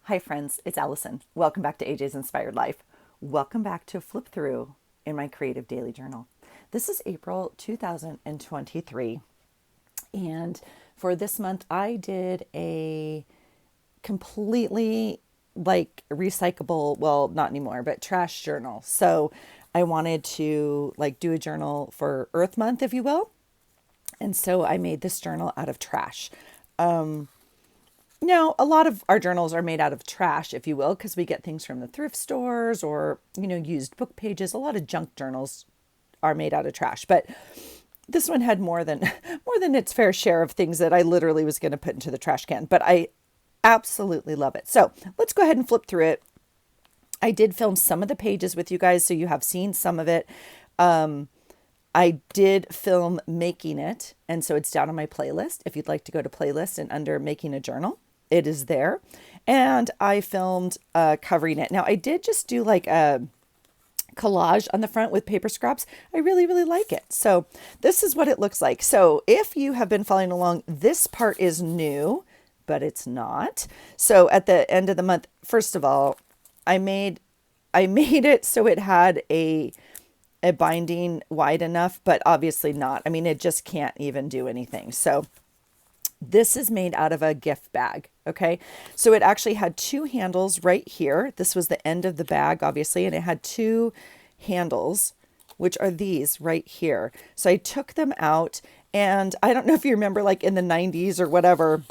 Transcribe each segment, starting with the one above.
Hi, friends, it's Allison. Welcome back to AJ's Inspired Life. Welcome back to a flip through in my creative daily journal. This is April 2023, and for this month, I did a completely recyclable, well, not anymore, but trash journal. So I wanted to do a journal for Earth Month, if you will. And so I made this journal out of trash. Now, a lot of our journals are made out of trash, if you will, because we get things from the thrift stores or, used book pages. A lot of junk journals are made out of trash, but this one had more than more than its fair share of things that I literally was going to put into the trash can, but I absolutely love it. So, let's go ahead and flip through it. I did film some of the pages with you guys, so you have seen some of it. I did film making it, and so it's down on my playlist. If you'd like to go to playlist and under making a journal, it is there. And I filmed covering it. Now, I did just do like a collage on the front with paper scraps. I really, really like it. So this is what it looks like. So if you have been following along, this part is new, but it's not. So at the end of the month, first of all, I made it so it had a binding wide enough, but obviously not. I mean, it just can't even do anything. So this is made out of a gift bag. Okay. So it actually had two handles right here. This was the end of the bag, obviously, and it had two handles, which are these right here. So I took them out, and I don't know if you remember, like in the 90s or whatever.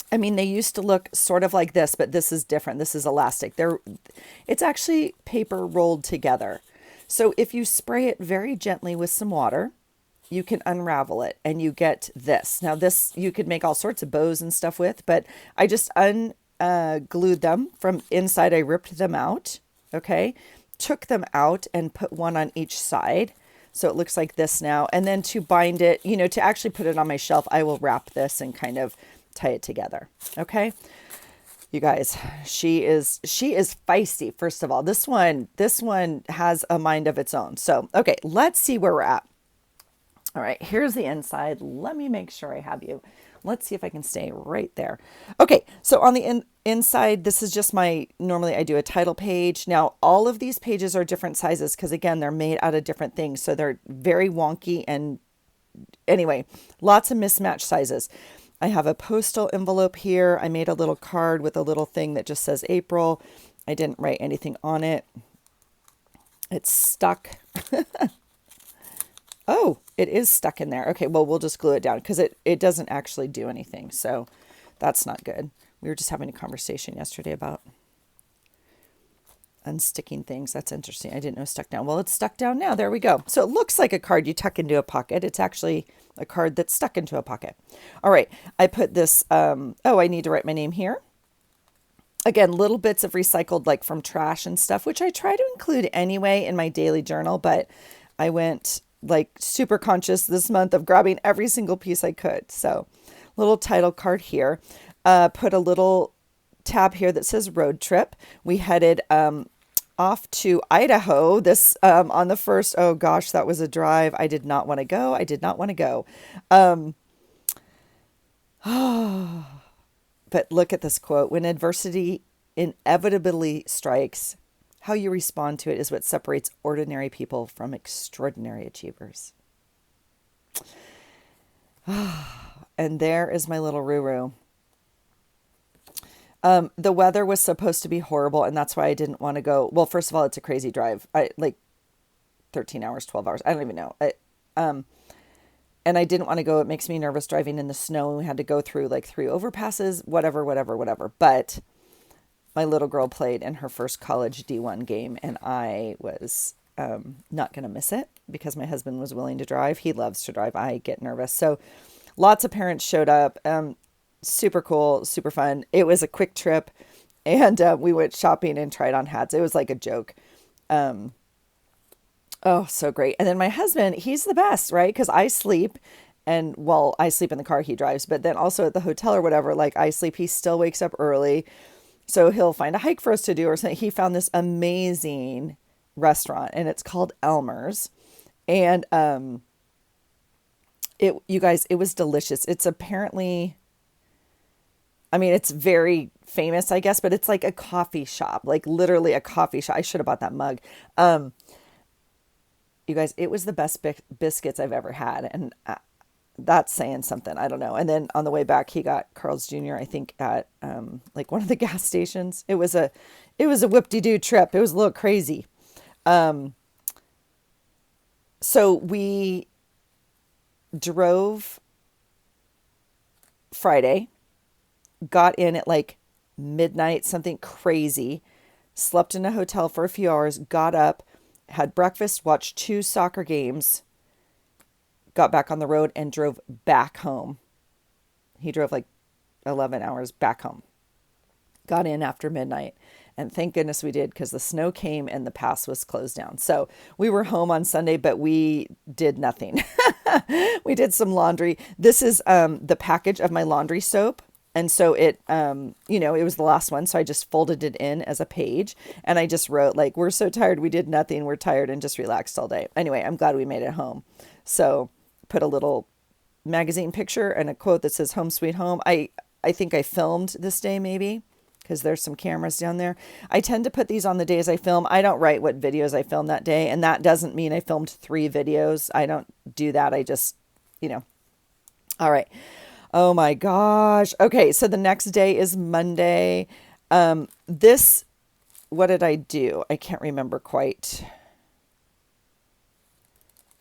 I mean, they used to look sort of like this, but this is different. This is elastic. It's actually paper rolled together. So if you spray it very gently with some water, you can unravel it and you get this. Now this, you could make all sorts of bows and stuff with, but I just unglued them from inside. I ripped them out. Okay. Took them out and put one on each side. So it looks like this now. And then to bind it, to actually put it on my shelf, I will wrap this and kind of tie it together. Okay. You guys, she is feisty. First of all, this one has a mind of its own. So, okay, let's see where we're at. All right, here's the inside. Let me make sure I have you. Let's see if I can stay right there. Okay, so on the inside, this is just normally I do a title page. Now, all of these pages are different sizes because, again, they're made out of different things. So they're very wonky. And anyway, lots of mismatched sizes. I have a postal envelope here. I made a little card with a little thing that just says April. I didn't write anything on it. It's stuck. Oh, it is stuck in there. Okay, well, we'll just glue it down because it doesn't actually do anything. So that's not good. We were just having a conversation yesterday about unsticking things. That's interesting. I didn't know it stuck down. Well, it's stuck down now. There we go. So it looks like a card you tuck into a pocket. It's actually a card that's stuck into a pocket. All right. I put this, I need to write my name here. Again, little bits of recycled, like from trash and stuff, which I try to include anyway in my daily journal, but I went like super conscious this month of grabbing every single piece I could. So little title card here, put a little tab here that says road trip. We headed, off to Idaho this on the first. Oh gosh, that was a drive. I did not want to go. I did not want to go. But look at this quote. When adversity inevitably strikes, how you respond to it is what separates ordinary people from extraordinary achievers. And there is my little Ruru. The weather was supposed to be horrible, and that's why I didn't want to go. Well, first of all, it's a crazy drive. I like 13 hours, 12 hours. I don't even know. And I didn't want to go. It makes me nervous driving in the snow. And we had to go through like 3 overpasses, whatever. But my little girl played in her first college D1 game, and I was not going to miss it because my husband was willing to drive. He loves to drive. I get nervous. So lots of parents showed up. Super cool, super fun. It was a quick trip, and we went shopping and tried on hats. It was like a joke. Oh, so great. And then my husband, he's the best, right? Because I sleep, and well, I sleep in the car, he drives, but then also at the hotel or whatever, like I sleep, he still wakes up early. So he'll find a hike for us to do or something. He found this amazing restaurant, and it's called Elmer's. And you guys, it was delicious. It's apparently I mean, it's very famous, I guess, but it's like a coffee shop, like literally a coffee shop. I should have bought that mug. Um, you guys, it was the best biscuits I've ever had. And that's saying something. I don't know. And then on the way back, he got Carl's Jr., I think at like one of the gas stations. It was a whoop-de-doo trip. It was a little crazy. Um, so we drove Friday, got in at like midnight, something crazy, slept in a hotel for a few hours, got up, had breakfast, watched two soccer games, got back on the road and drove back home. He drove like 11 hours back home. Got in after midnight. And thank goodness we did because the snow came and the pass was closed down. So we were home on Sunday, but we did nothing. We did some laundry. This is the package of my laundry soap. And so it was the last one. So I just folded it in as a page and I just wrote like, we're so tired. We did nothing. We're tired and just relaxed all day. Anyway, I'm glad we made it home. So put a little magazine picture and a quote that says home sweet home. I think I filmed this day maybe because there's some cameras down there. I tend to put these on the days I film. I don't write what videos I filmed that day. And that doesn't mean I filmed 3 videos. I don't do that. I just, all right. Oh my gosh. Okay. So the next day is Monday. What did I do? I can't remember quite.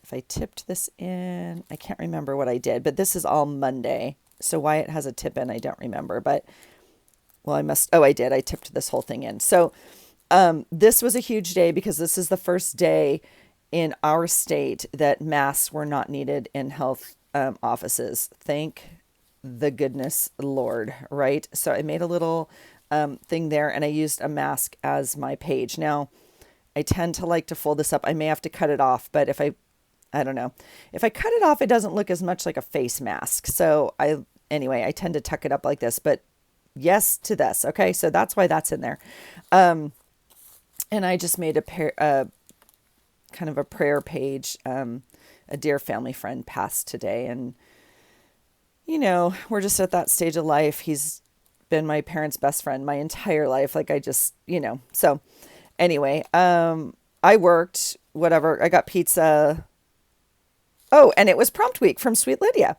If I tipped this in, I can't remember what I did, but this is all Monday. So why it has a tip in, I don't remember, but I did. I tipped this whole thing in. So, this was a huge day because this is the first day in our state that masks were not needed in health, offices. Thank the goodness Lord, right? So I made a little, thing there and I used a mask as my page. Now I tend to like to fold this up. I may have to cut it off, but I don't know. If I cut it off, it doesn't look as much like a face mask. So anyway, I tend to tuck it up like this, but yes to this. Okay. So that's why that's in there. And I just made kind of a prayer page. A dear family friend passed today and, we're just at that stage of life. He's been my parents' best friend my entire life. Like I just, so anyway, I worked whatever. I got pizza. Oh, and it was prompt week from Sweet Lydia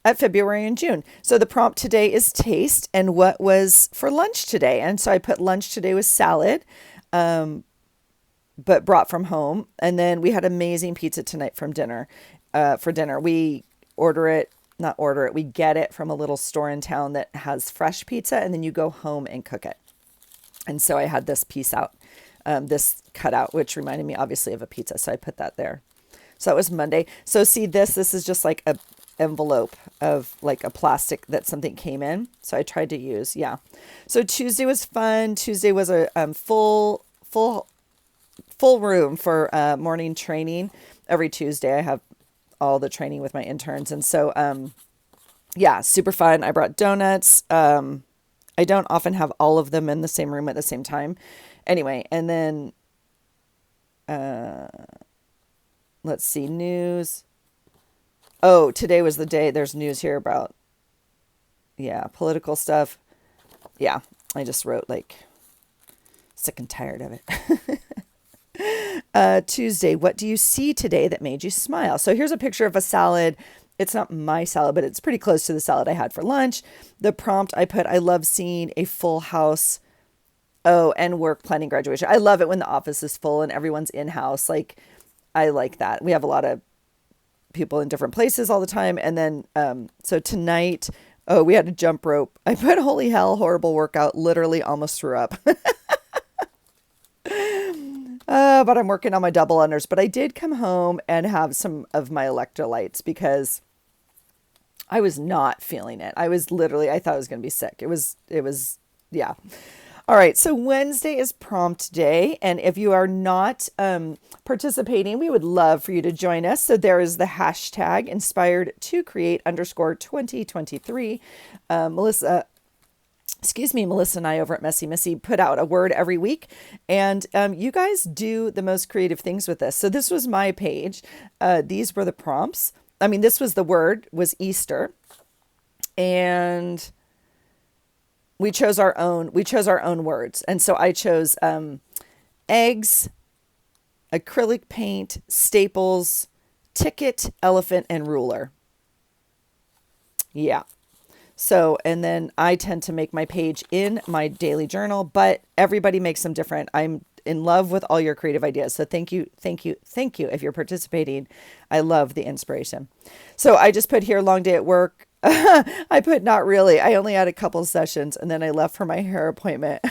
at February and June. So the prompt today is taste and what was for lunch today. And so I put lunch today was salad, but brought from home. And then we had amazing pizza tonight for dinner. We we get it from a little store in town that has fresh pizza and then you go home and cook it. And so I had this piece out, this cut out, which reminded me obviously of a pizza. So I put that there. So that was Monday. So see this is just like a envelope of like a plastic that something came in. So I tried to use, yeah. So Tuesday was fun. Tuesday was a full room for morning training. Every Tuesday I have all the training with my interns. And so, yeah, super fun. I brought donuts. I don't often have all of them in the same room at the same time. Anyway, and then, let's see, news. Oh, today was the day. There's news here about, political stuff. Yeah, I just wrote like sick and tired of it. Tuesday, what do you see today that made you smile? So here's a picture of a salad. It's not my salad, but it's pretty close to the salad I had for lunch. The prompt I put, I love seeing a full house. Oh, and work planning graduation. I love it when the office is full and everyone's in-house. Like, I like that. We have a lot of people in different places all the time. And then, so tonight, we had a jump rope. I put holy hell, horrible workout, literally almost threw up. But I'm working on my double unders. But I did come home and have some of my electrolytes because I was not feeling it. I thought I was going to be sick. It was, yeah. All right. So Wednesday is prompt day. And if you are not participating, we would love for you to join us. So there is the hashtag inspired to create _2023. Melissa and I over at Messy Missy put out a word every week. And you guys do the most creative things with this. So this was my page. These were the prompts. This was the word was Easter. And we chose our own words. And so I chose eggs, acrylic paint, staples, ticket, elephant, and ruler. Yeah. So, and then I tend to make my page in my daily journal, but everybody makes them different. I'm in love with all your creative ideas. So thank you, thank you, thank you if you're participating. I love the inspiration. So I just put here long day at work. I put not really. I only had a couple sessions and then I left for my hair appointment.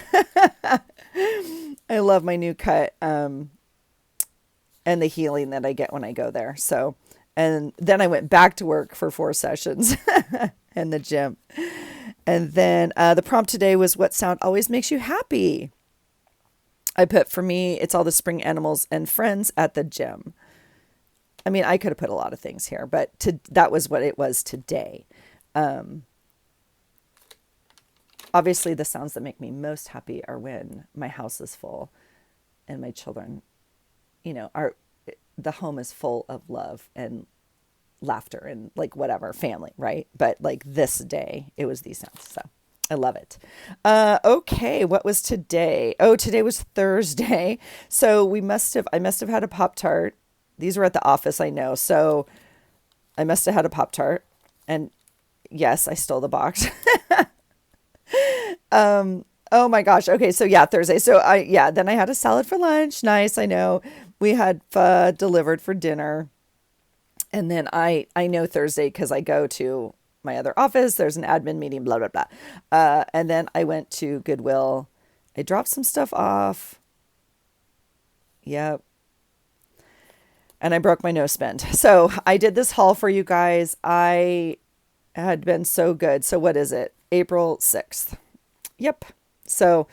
I love my new cut and the healing that I get when I go there. So, and then I went back to work for 4 sessions and the gym. And then the prompt today was, what sound always makes you happy? I put, for me, it's all the spring animals and friends at the gym. I mean, I could have put a lot of things here, but that was what it was today. Obviously, the sounds that make me most happy are when my house is full and my children, the home is full of love and laughter and like whatever, family, right? But like this day, it was these sounds. So I love it. Okay, what was today? Oh, today was Thursday. So I must have had a Pop-Tart. These were at the office, I know. So I must have had a Pop-Tart. And yes, I stole the box. Oh my gosh. Okay. So yeah, Thursday. So then I had a salad for lunch. Nice. I know we had pho delivered for dinner. And then I know Thursday because I go to my other office, there's an admin meeting, blah, blah, blah. And then I went to Goodwill. I dropped some stuff off. Yep. And I broke my no spend. So I did this haul for you guys. I had been so good. So what is it? April 6th. Yep. So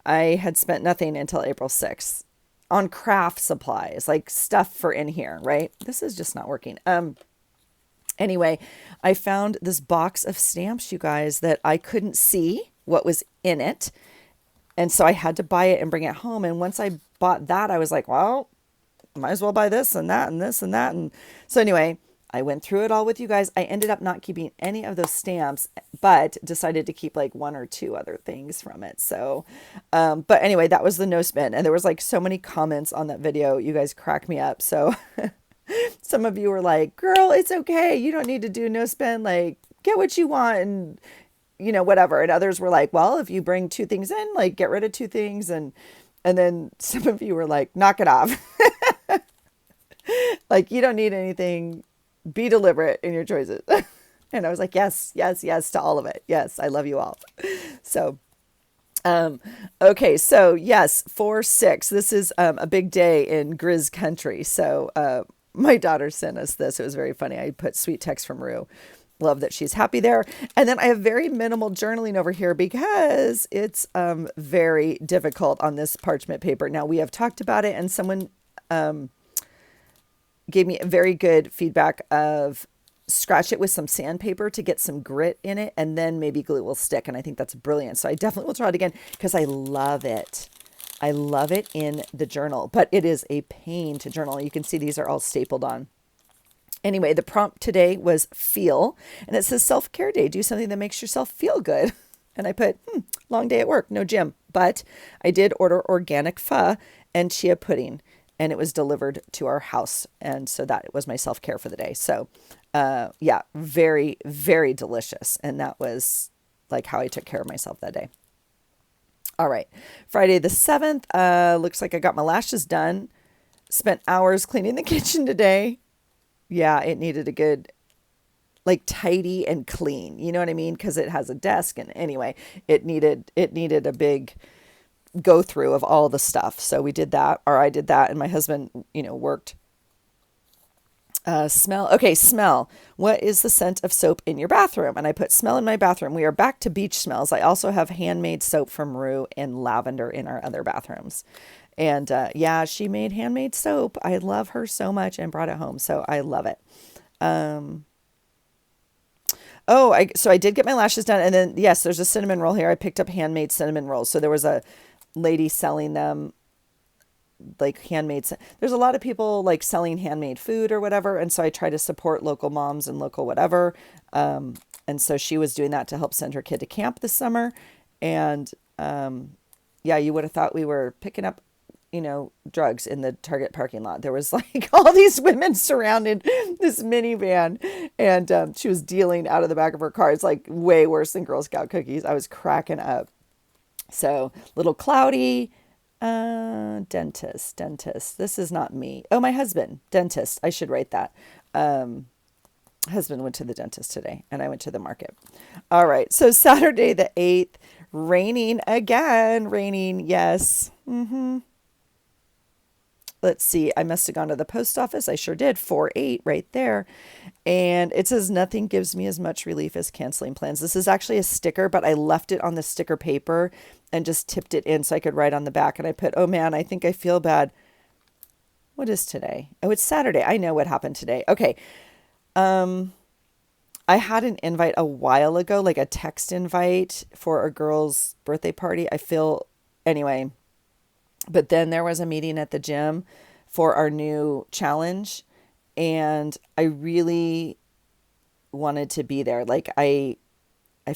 I had spent nothing until April 6th on craft supplies, like stuff for in here, right? This is just not working. Anyway, I found this box of stamps, you guys, that I couldn't see what was in it. And so I had to buy it and bring it home. And once I bought that, I was like, well, might as well buy this and that and this and that. And so anyway, I went through it all with you guys. I ended up not keeping any of those stamps, but decided to keep like 1 or 2 other things from it. So, but anyway, that was the no spend. And there was like so many comments on that video. You guys crack me up. So some of you were like, girl, it's okay. You don't need to do no spend. Like, get what you want and, whatever. And others were like, well, if you bring 2 things in, like get rid of 2 things. And then some of you were like, knock it off. Like, you don't need anything. Be deliberate in your choices. And I was like, yes, yes, yes to all of it. Yes, I love you all. So, okay. So yes, 4/6. This is a big day in Grizz country. So my daughter sent us this. It was very funny. I put sweet text from Rue. Love that she's happy there. And then I have very minimal journaling over here because it's very difficult on this parchment paper. Now we have talked about it and someone gave me a very good feedback of scratch it with some sandpaper to get some grit in it and then maybe glue will stick. And I think that's brilliant. So I definitely will try it again because I love it. I love it in the journal, but it is a pain to journal. You can see these are all stapled on. Anyway, the prompt today was feel, and it says self-care day. Do something that makes yourself feel good. And I put, long day at work, no gym, but I did order organic pho and chia pudding. And it was delivered to our house. And so that was my self-care for the day. So yeah, very, very delicious. And that was like how I took care of myself that day. All right. Friday the 7th, looks like I got my lashes done. Spent hours cleaning the kitchen today. Yeah, it needed a good, like tidy and clean. You know what I mean? Because it has a desk. And anyway, it needed a big go through of all the stuff. So we did that, or I did that, and my husband, worked. Smell. Okay, smell. What is the scent of soap in your bathroom? And I put smell in my bathroom. We are back to beach smells. I also have handmade soap from Rue and lavender in our other bathrooms. And yeah, she made handmade soap. I love her so much and brought it home. So I love it. So I did get my lashes done. And then, yes, there's a cinnamon roll here. I picked up handmade cinnamon rolls. So there was a lady selling them, like handmade. There's a lot of people like selling handmade food or whatever. And so I try to support local moms and local whatever. And so she was doing that to help send her kid to camp this summer. And yeah, you would have thought we were picking up, drugs in the Target parking lot. There was like all these women surrounded this minivan, and she was dealing out of the back of her car. It's like way worse than Girl Scout cookies. I was cracking up. So, little cloudy. Dentist. This is not me. Oh, my husband, dentist. I should write that. Husband went to the dentist today, and I went to the market. All right. So Saturday the 8th, raining again. Raining, yes. Let's see. I must have gone to the post office. I sure did. 4-8 right there. And it says nothing gives me as much relief as canceling plans. This is actually a sticker, but I left it on the sticker paper and just tipped it in so I could write on the back. And I put, oh man, I think I feel bad. What is today? Oh, it's Saturday. I know what happened today. Okay. I had an invite a while ago, like a text invite for a girl's birthday party. Anyway, but then there was a meeting at the gym for our new challenge, and I really wanted to be there. Like I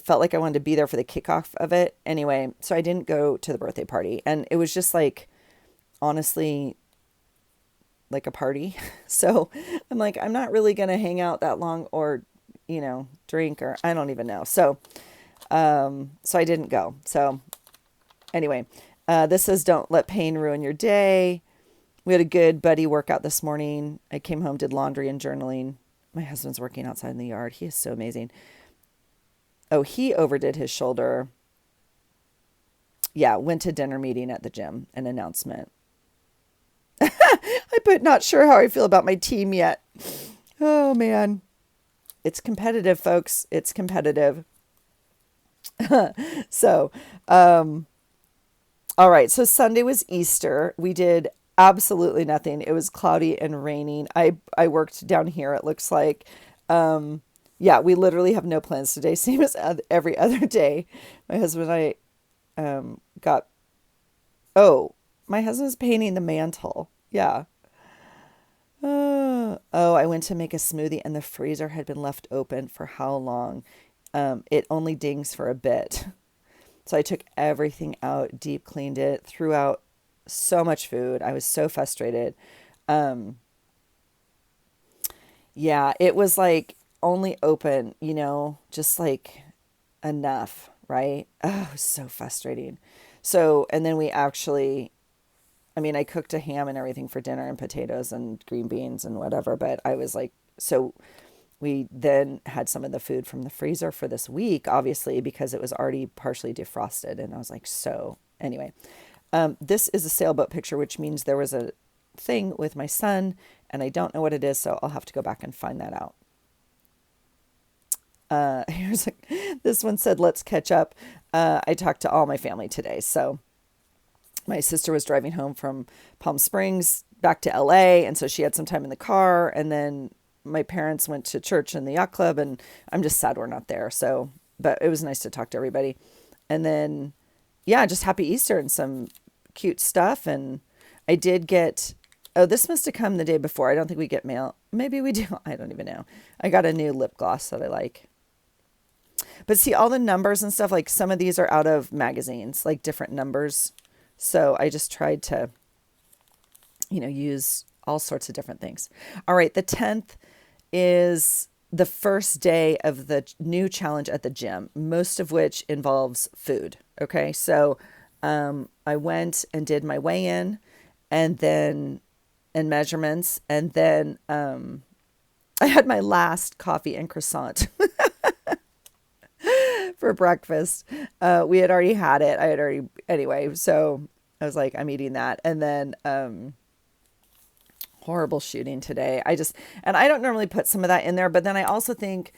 felt like I wanted to be there for the kickoff of it. Anyway, so I didn't go to the birthday party, and it was just like, honestly, like a party. So I'm like, I'm not really going to hang out that long or, drink, or I don't even know. So I didn't go. So anyway, this says, don't let pain ruin your day. We had a good buddy workout this morning. I came home, did laundry and journaling. My husband's working outside in the yard. He is so amazing. Oh, he overdid his shoulder. Yeah, went to dinner meeting at the gym, an announcement. I put not sure how I feel about my team yet. Oh man. It's competitive, folks. It's competitive. So, all right. So Sunday was Easter. We did absolutely nothing. It was cloudy and raining. I worked down here, it looks like. Yeah, we literally have no plans today. Same as every other day. My husband and I my husband's painting the mantle. Yeah. I went to make a smoothie and the freezer had been left open for how long? It only dings for a bit. So I took everything out, deep cleaned it, threw out so much food. I was so frustrated. Yeah, it was like only open, just like enough, right? Oh, it was so frustrating. So, and then I cooked a ham and everything for dinner and potatoes and green beans and whatever, but I was like, so we then had some of the food from the freezer for this week, obviously, because it was already partially defrosted. And I was like, so anyway, this is a sailboat picture, which means there was a thing with my son and I don't know what it is. So I'll have to go back and find that out. This one said, let's catch up. I talked to all my family today. So my sister was driving home from Palm Springs back to LA. And so she had some time in the car. And then my parents went to church in the yacht club. And I'm just sad we're not there. So, but it was nice to talk to everybody. And then, yeah, just happy Easter and some cute stuff. And I did get, this must have come the day before. I don't think we get mail. Maybe we do. I don't even know. I got a new lip gloss that I like. But see, all the numbers and stuff, like some of these are out of magazines, like different numbers. So I just tried to, use all sorts of different things. All right. The 10th is the first day of the new challenge at the gym, most of which involves food. Okay. So I went and did my weigh-in and measurements. And then I had my last coffee and croissant for breakfast. We had already had it. Anyway, so I was like, I'm eating that. And then, horrible shooting today. And I don't normally put some of that in there, but then I also think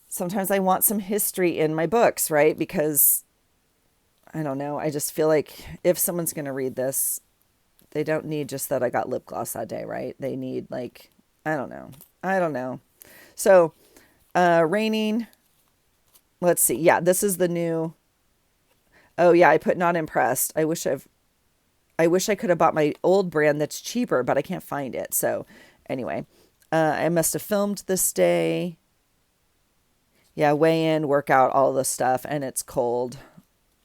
sometimes I want some history in my books, right? Because I don't know. I just feel like if someone's going to read this, they don't need just that I got lip gloss that day, right? They need I don't know. So, raining. Let's see. Yeah, this is the new. Oh yeah, I put not impressed. I wish I could have bought my old brand that's cheaper, but I can't find it. So anyway, I must have filmed this day. Yeah, weigh in, workout, all the stuff, and it's cold.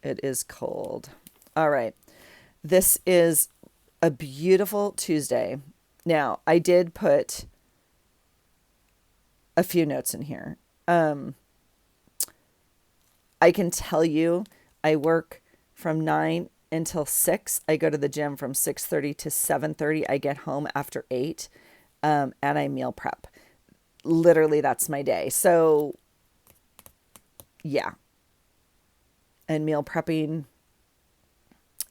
It is cold. All right. This is a beautiful Tuesday. Now, I did put a few notes in here. I can tell you I work from 9 until 6. I go to the gym from 6:30 to 7:30. I get home after 8, and I meal prep. Literally, that's my day. So, yeah. And meal prepping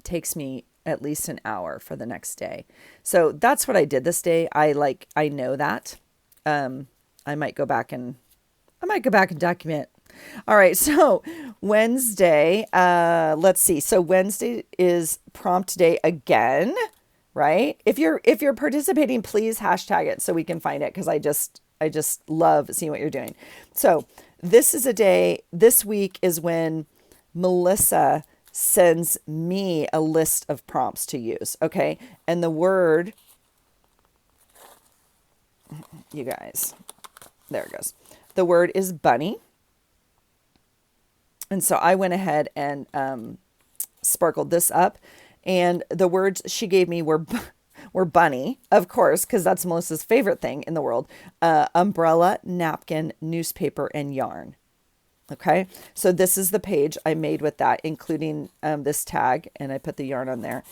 takes me at least an hour for the next day. So that's what I did this day. I know that. I might go back and document. All right. So Wednesday, let's see. So Wednesday is prompt day again, right? If you're participating, please hashtag it so we can find it. Cause I just love seeing what you're doing. So this week is when Melissa sends me a list of prompts to use. Okay. And the word, you guys, there it goes. The word is bunny. And so I went ahead and sparkled this up. And the words she gave me were bunny, of course, because that's Melissa's favorite thing in the world. Umbrella, napkin, newspaper, and yarn. Okay, so this is the page I made with that, including this tag. And I put the yarn on there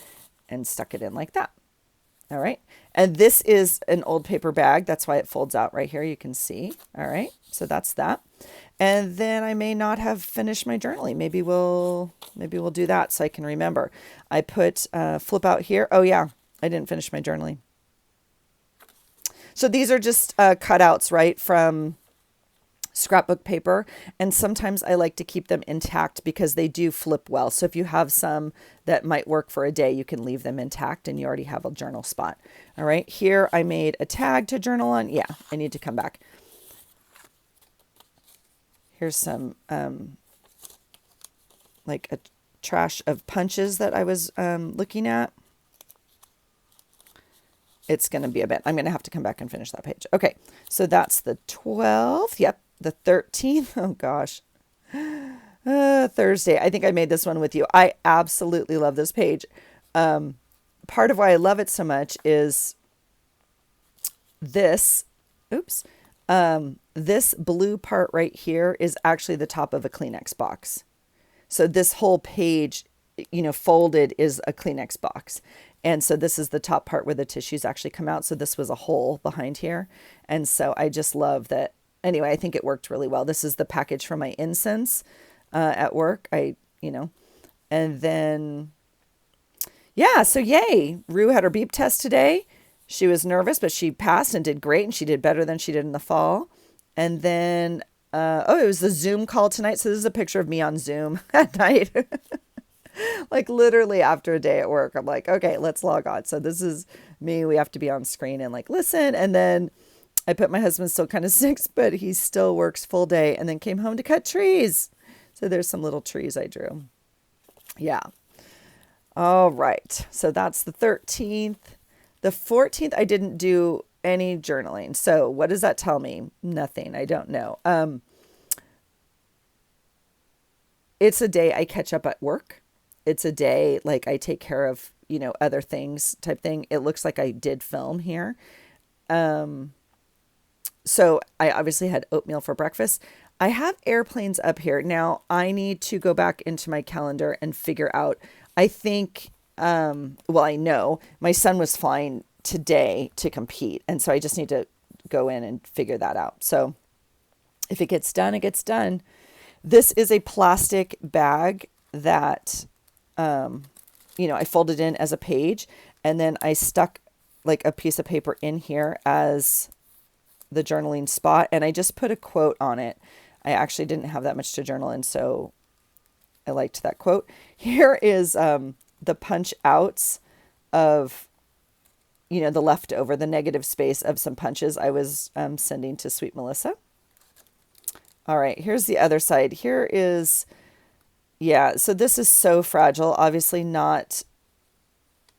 and stuck it in like that. All right. And this is an old paper bag. That's why it folds out right here. You can see. All right. So that's that. And then I may not have finished my journaling. Maybe we'll do that so I can remember. I put flip out here. Oh yeah, I didn't finish my journaling. So these are just cutouts, right, from scrapbook paper. And sometimes I like to keep them intact because they do flip well. So if you have some that might work for a day, you can leave them intact and you already have a journal spot. All right. Here I made a tag to journal on. Yeah, I need to come back. Here's some like a trash of punches that I was looking at. It's going to be a bit. I'm going to have to come back and finish that page. Okay. So that's the 12th. Yep. The 13th. Oh gosh. Thursday. I think I made this one with you. I absolutely love this page. Part of why I love it so much is this. Oops. This blue part right here is actually the top of a Kleenex box. So this whole page, folded is a Kleenex box. And so this is the top part where the tissues actually come out. So this was a hole behind here. And so I just love that. Anyway, I think it worked really well. This is the package for my incense at work. And then, yeah, so yay. Rue had her beep test today. She was nervous, but she passed and did great. And she did better than she did in the fall. And then, it was the Zoom call tonight. So this is a picture of me on Zoom at night. Like literally after a day at work, I'm like, okay, let's log on. So this is me. We have to be on screen and like listen. And then I put my husband's still kind of sick, but he still works full day and then came home to cut trees. So there's some little trees I drew. Yeah. All right. So that's the 13th. The 14th, I didn't do any journaling. So what does that tell me? Nothing. I don't know. It's a day I catch up at work. It's a day like I take care of, other things type thing. It looks like I did film here. So I obviously had oatmeal for breakfast. I have airplanes up here. Now I need to go back into my calendar and figure out, I think, I know my son was flying today to compete. And so I just need to go in and figure that out. So if it gets done, it gets done. This is a plastic bag that, I folded in as a page and then I stuck like a piece of paper in here as the journaling spot. And I just put a quote on it. I actually didn't have that much to journal in, so I liked that quote. Here is the punch outs of, the leftover, the negative space of some punches I was sending to Sweet Melissa. All right, here's the other side. Here is, so this is so fragile. Obviously not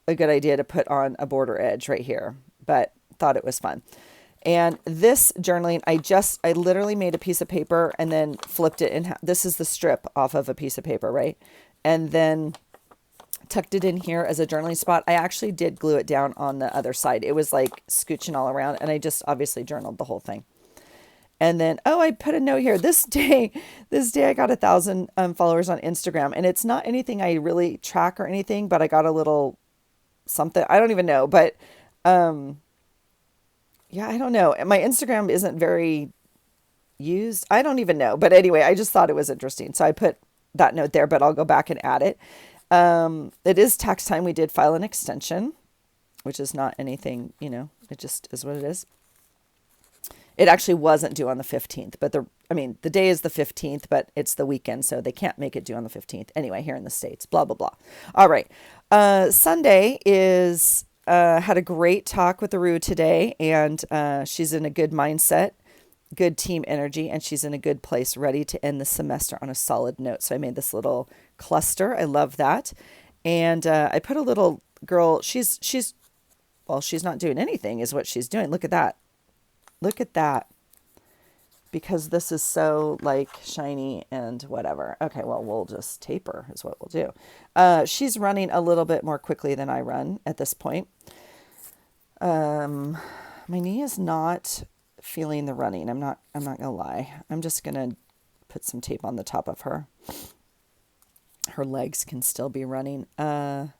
a good idea to put on a border edge right here, but thought it was fun. And this journaling, I literally made a piece of paper and then flipped it in half. This is the strip off of a piece of paper, right? And then tucked it in here as a journaling spot. I actually did glue it down on the other side. It was like scooching all around, and I just obviously journaled the whole thing. And then, oh, I put a note here. This day I got 1,000 followers on Instagram, and it's not anything I really track or anything, but I got a little something. I don't even know, but yeah, I don't know. My Instagram isn't very used. I don't even know, but anyway, I just thought it was interesting, so I put that note there. But I'll go back and add it. It is tax time. We did file an extension, which is not anything, it just is what it is. It actually wasn't due on the 15th, but the day is the 15th, but it's the weekend, so they can't make it due on the 15th. Anyway, here in the States, blah, blah, blah. All right. Sunday is, had a great talk with Aru today, and she's in a good mindset, good team energy, and she's in a good place, ready to end the semester on a solid note. So I made this little cluster. I love that. And I put a little girl, she's not doing anything is what she's doing. Look at that. Look at that. Because this is so like shiny and whatever. Okay, well, we'll just tape her is what we'll do. She's running a little bit more quickly than I run at this point. My knee is not feeling the running. I'm not gonna lie. I'm just gonna put some tape on the top of her. Her legs can still be running. We'll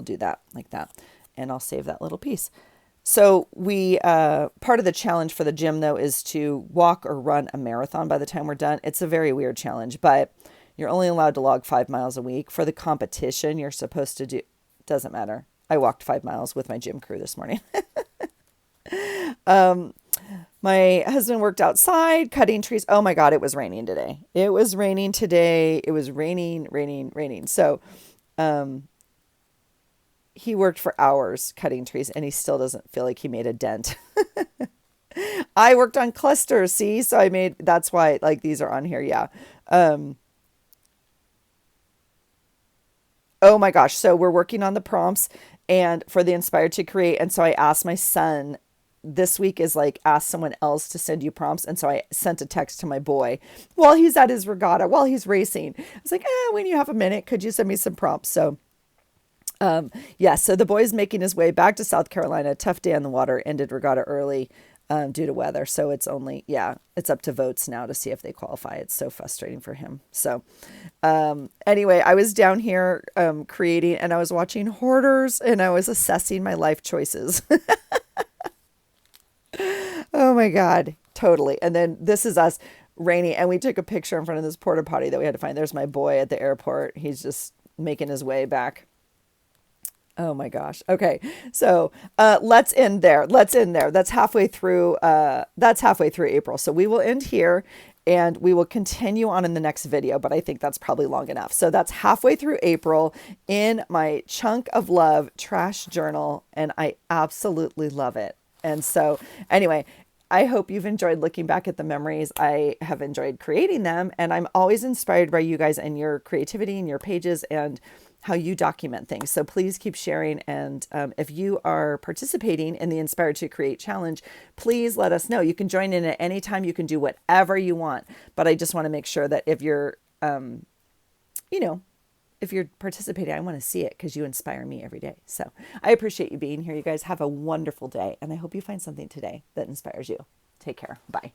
do that like that. And I'll save that little piece. So part of the challenge for the gym though is to walk or run a marathon by the time we're done. It's a very weird challenge, but you're only allowed to log 5 miles a week. For the competition, you're supposed to do, doesn't matter. I walked 5 miles with my gym crew this morning. My husband worked outside cutting trees. Oh my God, it was raining today. It was raining today. It was raining. So, he worked for hours cutting trees and he still doesn't feel like he made a dent. I worked on clusters, see? So that's why like these are on here. Yeah. Oh my gosh. So we're working on the prompts and for the Inspired to Create. And so I asked my son, this week is like, ask someone else to send you prompts. And so I sent a text to my boy while he's at his regatta, while he's racing. I was like, when you have a minute, could you send me some prompts? So so the boy's making his way back to South Carolina. Tough day on the water, ended regatta early due to weather. So it's up to votes now to see if they qualify. It's so frustrating for him. So anyway, I was down here creating and I was watching Hoarders and I was assessing my life choices. Oh my God, totally. And then this is us rainy and we took a picture in front of this porta potty that we had to find. There's my boy at the airport. He's just making his way back. Oh my gosh. Okay. So, let's end there. That's halfway through April. So we will end here and we will continue on in the next video, but I think that's probably long enough. So that's halfway through April in my Chunk of Love trash journal. And I absolutely love it. And so anyway, I hope you've enjoyed looking back at the memories. I have enjoyed creating them and I'm always inspired by you guys and your creativity and your pages and how you document things. So please keep sharing. And if you are participating in the Inspired to Create Challenge, please let us know. You can join in at any time. You can do whatever you want. But I just want to make sure that if you're, if you're participating, I want to see it because you inspire me every day. So I appreciate you being here. You guys have a wonderful day. And I hope you find something today that inspires you. Take care. Bye.